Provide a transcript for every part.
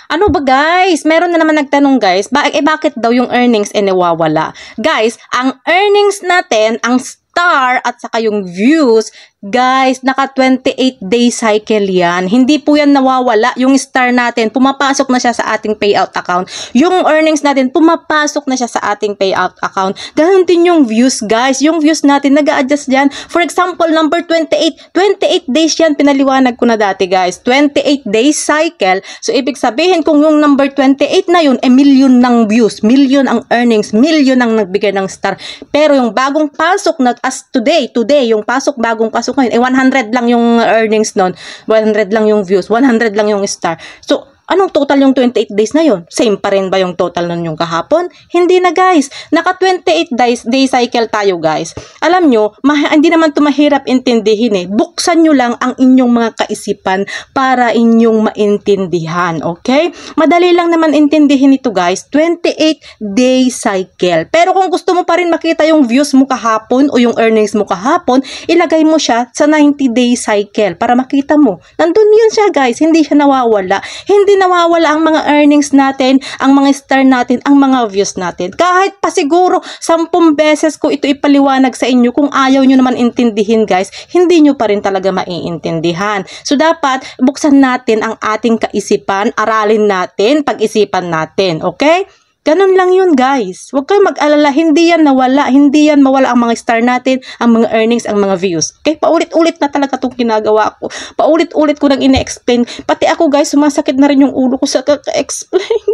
Ano ba guys? Meron na naman nagtanong guys, bakit daw yung earnings nawawala? Guys, ang earnings natin, ang star at saka yung views, guys, naka 28-day cycle yan. Hindi po yan nawawala. Yung star natin, pumapasok na siya sa ating payout account. Yung earnings natin, pumapasok na siya sa ating payout account. Ganun din yung views, guys. Yung views natin, nag-a-adjust yan. For example, number 28. 28 days yan. Pinaliwanag ko na dati, guys. 28 days cycle. So, ibig sabihin, kung yung number 28 na yun, million ng views, million ang earnings, million ang nagbigay ng star. Pero yung bagong pasok na, as today, yung bagong pasok ngayon, 100 lang yung earnings nun, 100 lang yung views, 100 lang yung star. So, anong total yung 28 days na yun? Same pa rin ba yung total nun yung kahapon? Hindi na guys. Naka 28 day cycle tayo guys. Alam nyo, hindi naman ito mahirap intindihin eh. Buksan nyo lang ang inyong mga kaisipan para inyong maintindihan. Okay? Madali lang naman intindihin ito guys. 28 day cycle. Pero kung gusto mo pa rin makita yung views mo kahapon o yung earnings mo kahapon, ilagay mo siya sa 90 day cycle para makita mo. Nandun yun siya guys. Hindi siya nawawala. Hindi nawawala ang mga earnings natin, ang mga star natin, ang mga views natin. Kahit pa siguro 10 beses ko ito ipaliwanag sa inyo, kung ayaw nyo naman intindihin guys, hindi nyo pa rin talaga maiintindihan. So dapat buksan natin ang ating kaisipan, aralin natin, pag-isipan natin. Okay? Ganun lang yun guys. Huwag kayong mag-alala, hindi yan nawala, hindi yan mawala ang mga star natin, ang mga earnings, ang mga views. Okay? Paulit-ulit na talaga itong ginagawa ko. Paulit-ulit ko nang ine-explain. Pati ako guys, sumasakit na rin yung ulo ko sa kaka-explain.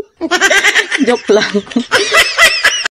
Joke lang.